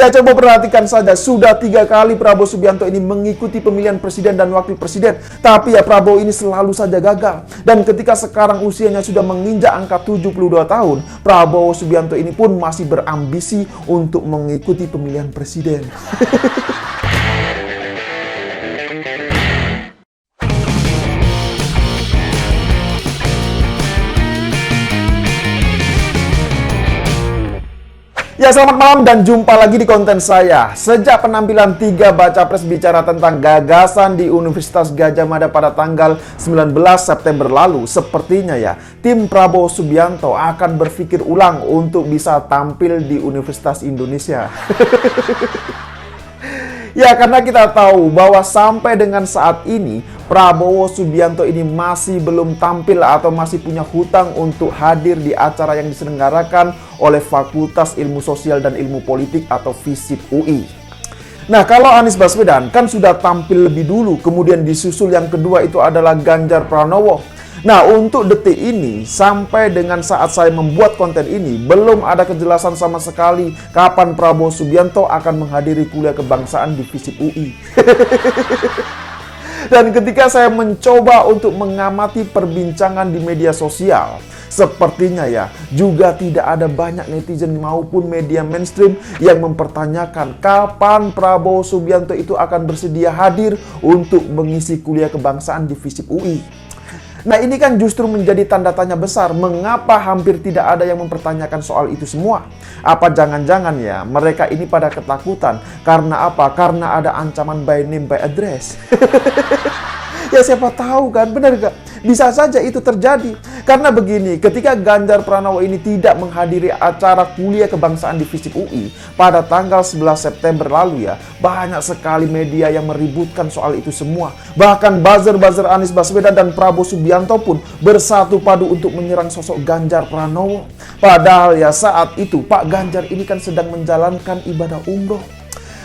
Ya, coba perhatikan saja, sudah 3 kali Prabowo Subianto ini mengikuti pemilihan presiden dan wakil presiden. Tapi ya, Prabowo ini selalu saja gagal. Dan ketika sekarang usianya sudah menginjak angka 72 tahun, Prabowo Subianto ini pun masih berambisi untuk mengikuti pemilihan presiden. Ya, selamat malam dan jumpa lagi di konten saya. Sejak penampilan 3 baca pres bicara tentang gagasan di Universitas Gadjah Mada pada tanggal 19 September lalu, sepertinya ya, tim Prabowo Subianto akan berpikir ulang untuk bisa tampil di Universitas Indonesia. Ya, karena kita tahu bahwa sampai dengan saat ini Prabowo Subianto ini masih belum tampil atau masih punya hutang untuk hadir di acara yang diselenggarakan oleh Fakultas Ilmu Sosial dan Ilmu Politik atau FISIP UI. Nah, kalau Anies Baswedan kan sudah tampil lebih dulu, kemudian disusul yang kedua itu adalah Ganjar Pranowo. Nah, untuk detik ini, sampai dengan saat saya membuat konten ini, belum ada kejelasan sama sekali kapan Prabowo Subianto akan menghadiri kuliah kebangsaan di FISIP UI. Dan ketika saya mencoba untuk mengamati perbincangan di media sosial, sepertinya ya, juga tidak ada banyak netizen maupun media mainstream yang mempertanyakan kapan Prabowo Subianto itu akan bersedia hadir untuk mengisi kuliah kebangsaan di FISIP UI. Nah, ini kan justru menjadi tanda tanya besar, mengapa hampir tidak ada yang mempertanyakan soal itu semua? Apa jangan-jangan ya, mereka ini pada ketakutan, karena apa? Karena ada ancaman by name by address. Ya, siapa tahu kan, benar gak? Bisa saja itu terjadi. Karena begini, ketika Ganjar Pranowo ini tidak menghadiri acara kuliah kebangsaan di FISIP UI pada tanggal 11 September lalu ya, banyak sekali media yang meributkan soal itu semua. Bahkan buzzer-buzzer Anies Baswedan dan Prabowo Subianto pun bersatu padu untuk menyerang sosok Ganjar Pranowo. Padahal ya, saat itu Pak Ganjar ini kan sedang menjalankan ibadah umroh.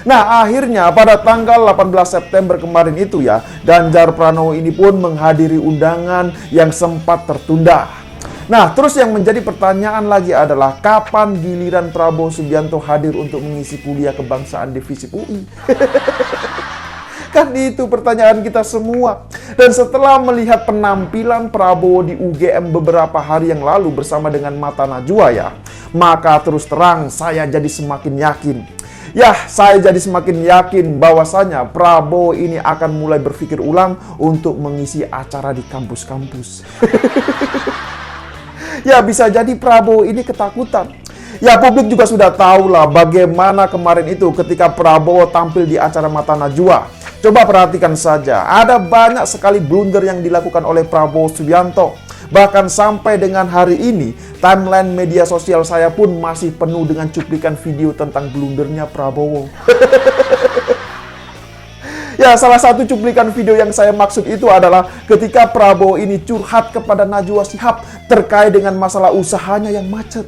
Nah, akhirnya pada tanggal 18 September kemarin itu ya, Ganjar Pranowo ini pun menghadiri undangan yang sempat tertunda. Nah, terus yang menjadi pertanyaan lagi adalah kapan giliran Prabowo Subianto hadir untuk mengisi kuliah kebangsaan di FISIP UI? Kan itu pertanyaan kita semua. Dan setelah melihat penampilan Prabowo di UGM beberapa hari yang lalu bersama dengan Mata Najwa ya, maka terus terang saya jadi semakin yakin. Ya, saya jadi semakin yakin bahwasanya Prabowo ini akan mulai berpikir ulang untuk mengisi acara di kampus-kampus. Ya, bisa jadi Prabowo ini ketakutan. Ya, publik juga sudah tahu lah bagaimana kemarin itu ketika Prabowo tampil di acara Mata Najwa. Coba perhatikan saja, ada banyak sekali blunder yang dilakukan oleh Prabowo Subianto. Bahkan sampai dengan hari ini, timeline media sosial saya pun masih penuh dengan cuplikan video tentang blundernya Prabowo. Ya, salah satu cuplikan video yang saya maksud itu adalah ketika Prabowo ini curhat kepada Najwa Shihab terkait dengan masalah usahanya yang macet.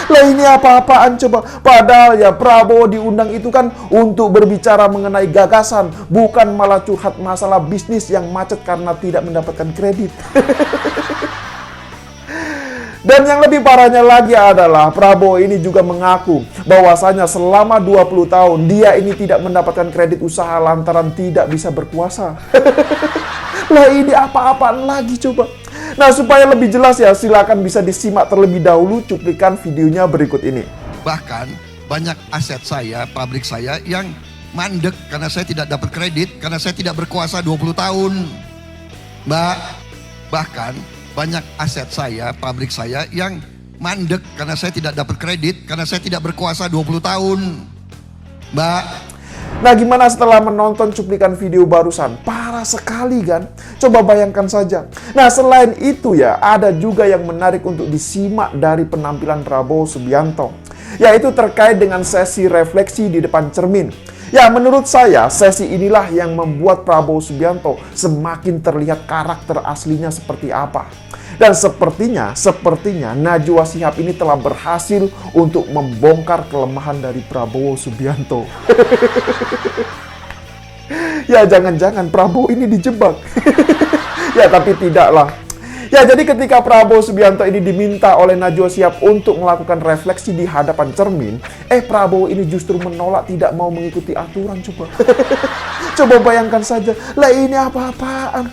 Lah, ini apa-apaan coba? Padahal ya Prabowo diundang itu kan untuk berbicara mengenai gagasan, bukan malah curhat masalah bisnis yang macet karena tidak mendapatkan kredit. Dan yang lebih parahnya lagi adalah Prabowo ini juga mengaku bahwasanya selama 20 tahun dia ini tidak mendapatkan kredit usaha lantaran tidak bisa berkuasa. Lah, ini apa-apaan lagi coba? Nah, supaya lebih jelas ya, silakan bisa disimak terlebih dahulu cuplikan videonya berikut ini. Bahkan banyak aset saya, pabrik saya yang mandek karena saya tidak dapat kredit, karena saya tidak berkuasa 20 tahun. Mbak, bahkan banyak aset saya, pabrik saya yang mandek karena saya tidak dapat kredit, karena saya tidak berkuasa 20 tahun. Mbak. Nah, gimana setelah menonton cuplikan video barusan? Parah sekali kan? Coba bayangkan saja. Nah, selain itu ya, ada juga yang menarik untuk disimak dari penampilan Prabowo Subianto, yaitu terkait dengan sesi refleksi di depan cermin. Ya, menurut saya, sesi inilah yang membuat Prabowo Subianto semakin terlihat karakter aslinya seperti apa. Dan sepertinya Najwa Shihab ini telah berhasil untuk membongkar kelemahan dari Prabowo Subianto. Ya, jangan-jangan Prabowo ini dijebak. Ya, tapi tidaklah. Ya, jadi ketika Prabowo Subianto ini diminta oleh Najwa Shihab untuk melakukan refleksi di hadapan cermin, Prabowo ini justru menolak, tidak mau mengikuti aturan, coba. Coba bayangkan saja, lah ini apa-apaan?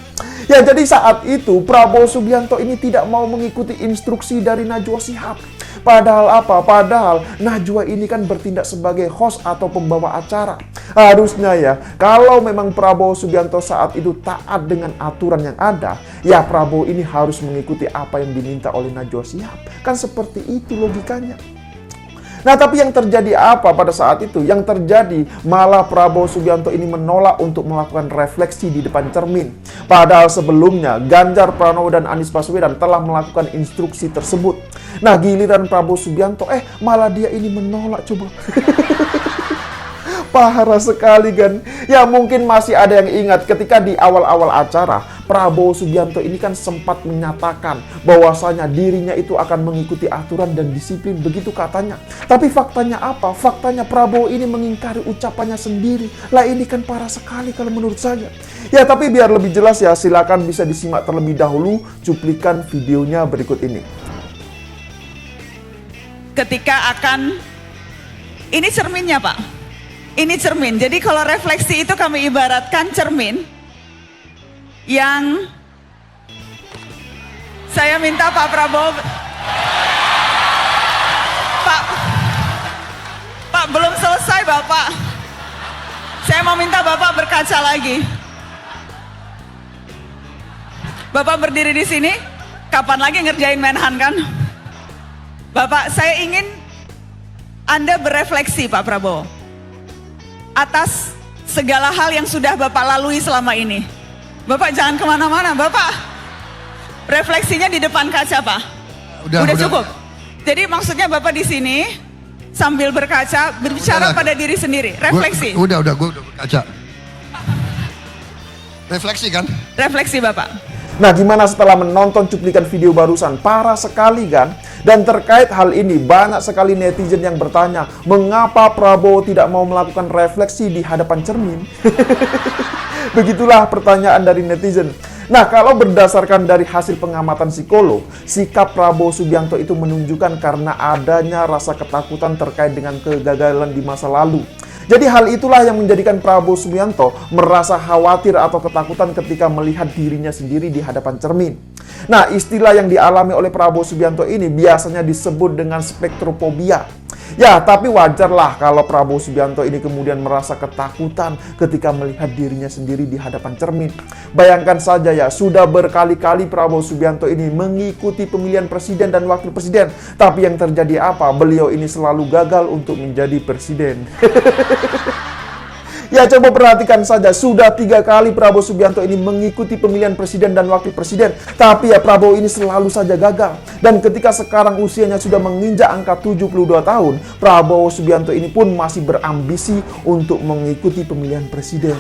Ya, jadi saat itu Prabowo Subianto ini tidak mau mengikuti instruksi dari Najwa Shihab. Padahal apa? Padahal Najwa ini kan bertindak sebagai host atau pembawa acara. Harusnya ya, kalau memang Prabowo Subianto saat itu taat dengan aturan yang ada, ya Prabowo ini harus mengikuti apa yang diminta oleh Najwa Shihab. Kan seperti itu logikanya. Nah, tapi yang terjadi apa pada saat itu? Yang terjadi malah Prabowo Subianto ini menolak untuk melakukan refleksi di depan cermin. Padahal sebelumnya Ganjar Pranowo dan Anies Baswedan telah melakukan instruksi tersebut. Nah, giliran Prabowo Subianto malah dia ini menolak, coba. Parah sekali kan. Ya, mungkin masih ada yang ingat ketika di awal-awal acara Prabowo Subianto ini kan sempat menyatakan bahwasanya dirinya itu akan mengikuti aturan dan disiplin, begitu katanya. Tapi faktanya apa? Faktanya Prabowo ini mengingkari ucapannya sendiri. Lah, ini kan parah sekali kalau menurut saya. Ya, tapi biar lebih jelas ya, silakan bisa disimak terlebih dahulu cuplikan videonya berikut ini. Ketika akan, ini cerminnya Pak. Ini cermin, jadi kalau refleksi itu kami ibaratkan cermin yang saya minta Pak Prabowo, Pak belum selesai Bapak, saya mau minta Bapak berkaca lagi. Bapak berdiri di sini, kapan lagi ngerjain Menhan kan? Bapak, saya ingin Anda berefleksi Pak Prabowo atas segala hal yang sudah Bapak lalui selama ini. Bapak jangan kemana-mana, Bapak refleksinya di depan kaca Pak. Udah cukup. Jadi maksudnya Bapak di sini sambil berkaca, berbicara pada diri sendiri, refleksi. Gue udah berkaca. Refleksi kan? Refleksi Bapak. Nah, gimana setelah menonton cuplikan video barusan? Parah sekali kan? Dan terkait hal ini, banyak sekali netizen yang bertanya, mengapa Prabowo tidak mau melakukan refleksi di hadapan cermin? Begitulah pertanyaan dari netizen. Nah, kalau berdasarkan dari hasil pengamatan psikolog, sikap Prabowo Subianto itu menunjukkan karena adanya rasa ketakutan terkait dengan kegagalan di masa lalu. Jadi hal itulah yang menjadikan Prabowo Subianto merasa khawatir atau ketakutan ketika melihat dirinya sendiri di hadapan cermin. Nah, istilah yang dialami oleh Prabowo Subianto ini biasanya disebut dengan spektrophobia. Ya, tapi wajarlah kalau Prabowo Subianto ini kemudian merasa ketakutan ketika melihat dirinya sendiri di hadapan cermin. Bayangkan saja ya, sudah berkali-kali Prabowo Subianto ini mengikuti pemilihan presiden dan wakil presiden. Tapi yang terjadi apa? Beliau ini selalu gagal untuk menjadi presiden. Ya, coba perhatikan saja, sudah 3 kali Prabowo Subianto ini mengikuti pemilihan presiden dan wakil presiden, tapi ya Prabowo ini selalu saja gagal. Dan ketika sekarang usianya sudah menginjak angka 72 tahun, Prabowo Subianto ini pun masih berambisi untuk mengikuti pemilihan presiden.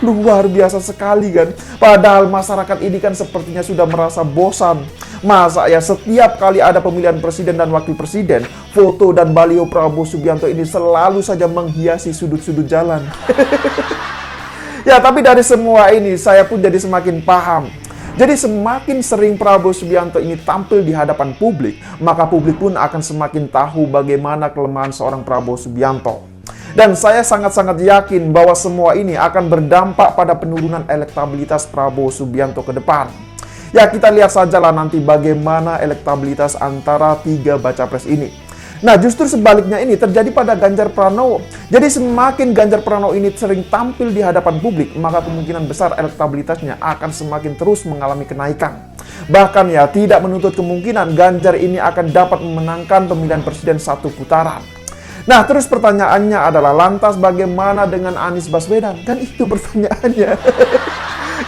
Luar biasa sekali kan. Padahal masyarakat ini kan sepertinya sudah merasa bosan. Masa ya setiap kali ada pemilihan presiden dan wakil presiden, foto dan baliho Prabowo Subianto ini selalu saja menghiasi sudut-sudut jalan. Ya, tapi dari semua ini saya pun jadi semakin paham. Jadi semakin sering Prabowo Subianto ini tampil di hadapan publik, maka publik pun akan semakin tahu bagaimana kelemahan seorang Prabowo Subianto. Dan saya sangat-sangat yakin bahwa semua ini akan berdampak pada penurunan elektabilitas Prabowo Subianto ke depan. Ya, kita lihat sajalah nanti bagaimana elektabilitas antara 3 baca pres ini. Nah, justru sebaliknya ini terjadi pada Ganjar Pranowo. Jadi semakin Ganjar Pranowo ini sering tampil di hadapan publik, maka kemungkinan besar elektabilitasnya akan semakin terus mengalami kenaikan. Bahkan ya, tidak menutup kemungkinan Ganjar ini akan dapat memenangkan pemilihan presiden 1 putaran. Nah, terus pertanyaannya adalah, lantas bagaimana dengan Anies Baswedan? Kan itu pertanyaannya.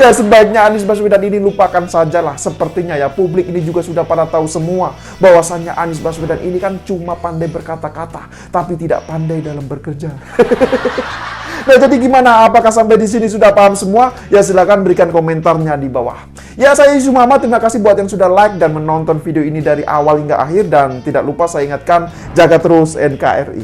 Ya, sebaiknya Anies Baswedan ini lupakan sajalah. Sepertinya ya publik ini juga sudah pada tahu semua bahwasannya Anies Baswedan ini kan cuma pandai berkata-kata, tapi tidak pandai dalam bekerja. Nah, jadi gimana? Apakah sampai di sini sudah paham semua? Ya, silakan berikan komentarnya di bawah. Ya, saya Yusuf Muhammad. Terima kasih buat yang sudah like dan menonton video ini dari awal hingga akhir. Dan tidak lupa saya ingatkan, jaga terus NKRI.